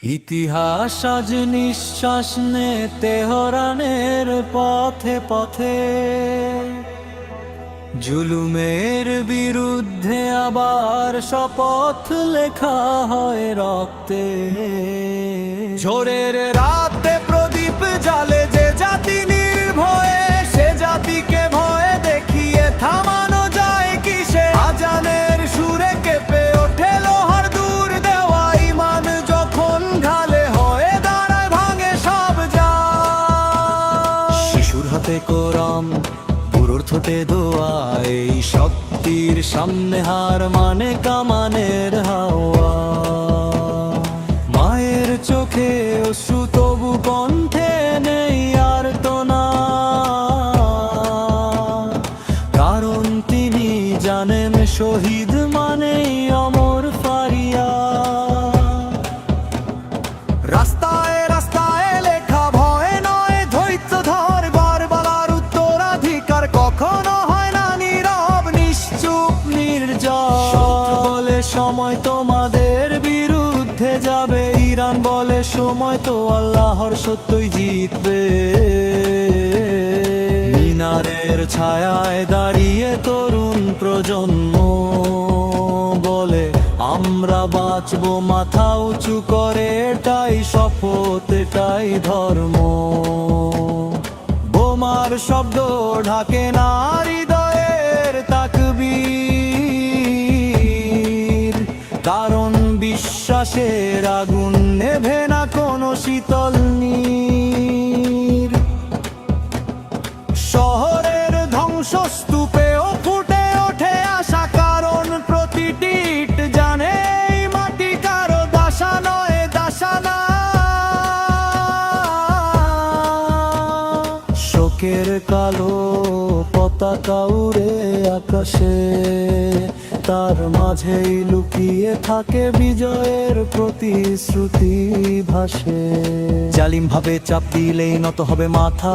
ইতিহাস আজ নিঃশ্বাস নে তেহরানের পথে পথে, জুলুমের বিরুদ্ধে আবার শপথ লেখা হয় রক্তে। ঝড়ের রাতে প্রদীপ জালে যে জাতি নির্ভয়ে, সে জাতিকে ভয়ে দেখিয়ে থামানো যায় কিসে? আজানের সুরে কেঁপে ওঠে লোহার দূর দেওয়া ইমান, যখন ঢালে হয়ে দাঁড়ায় ভাঙে সব যায়। শিশুর হাতে কোরআন, বুড়োর ঠোঁটে দোয়া, এই শক্তির সামনে হার মানে কামানের হাওয়া। মায়ের চোখে অশ্রু তবু কণ্ঠে নেই আর তো না, কারণ তিনি জানেন শহীদ মানেই অমর ফারিয়া। রাস্তায় রাস্তায় লেখা ভয় নয় ধৈর্য ধর, বারবার উত্তরাধিকার কখনো হয় না নীরব নিশ্চুপ নির্জয়। বলে সময় তোমাদের বিরুদ্ধে যাবে, ইরান বলে সময় তো আল্লাহর সত্যই জিতবে। মিনারের ছায়ায় দাঁড়িয়ে তরুণ প্রজন্ম বলে আমরা বাঁচবো মাথা উঁচু করে, এটাই শপথ এটাই ধর্ম। বোমার শব্দ ঢাকে না হৃদয়ের তাকবীর, কারণ বিশ্বাসের আগুন নেভে না কোনো শীতল নীর। শহরের ধ্বংসস্তূপেও ফুটে ওঠে আশা, কারণ প্রতিটি ইট জানে এই মাটি কারো দাসা নয় দাসানা। শোকের কালো পতাকা উড়ে আকাশে, তার মাঝেই লুকিয়ে থাকে বিজয়ের প্রতিশ্রুতি ভাসে। জালিম ভাবে চাপ দিলেই নত হবে মাথা,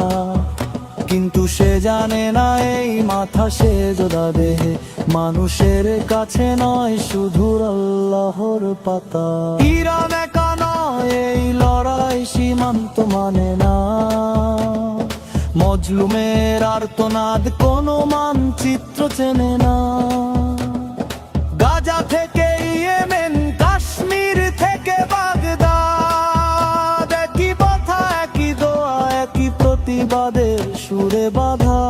কিন্তু সে জানে না এই মাথা সে যোদা দেহে মানুষের কাছে নয়, শুধু আল্লাহর পাতা। ইরান একা নয় এই লড়াই, সীমান্ত মানে না মজলুমের আর্তনাদ, কোনো মানচিত্র চেনে না। গাজা থেকে ইয়েমেন, কাশ্মীর থেকে বাগদাদ, একই কথা একই দোয়া একই প্রতিবাদের সুরে বাঁধা।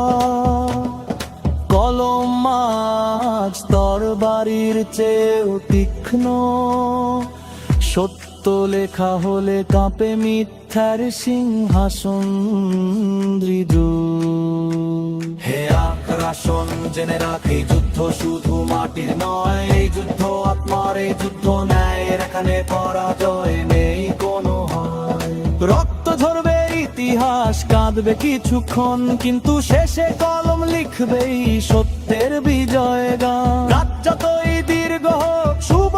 কলম মাছ তরবারির চেয়েও তীক্ষ্ণ, সত্য লেখা হলে কাঁপে মিথ্যার সিংহাসন দৃঢ়। হে আগ্রাসন জেনে রাখ, এই যুদ্ধ শুধু মাটির নয়, এই যুদ্ধ আত্মার, এই যুদ্ধ ন্যায়ের, এখানে পরাজয় নেই কোনো হয়। রক্ত ঝরবে ইতিহাস কাঁদবে কিছুক্ষণ, কিন্তু শেষে কলম লিখবেই সত্যের বিজয় গান। রাত যতই দীর্ঘ হোক শুভ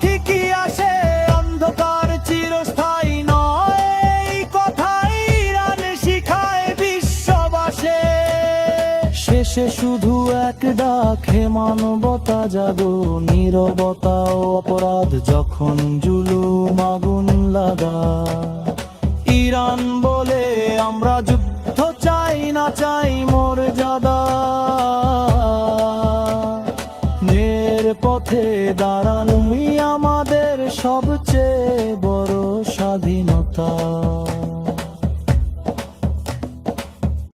ঠিকই আসে, অন্ধকার চিরস্থায়ী নয় এই কথাই ইরান শিখায় বিশ্ববাসে। শেষে শুধু এক ডাক, হে মানবতা জাগো, নীরবতা ও অপরাধ যখন জুলুম আগুন লাগা। ইরান বলে আমরা যুদ্ধ চাই না, চাই মর্যাদা। ন্যায়ের পথে দাঁড়ানোই আমাদের সবচেয়ে বড় স্বাধীনতা।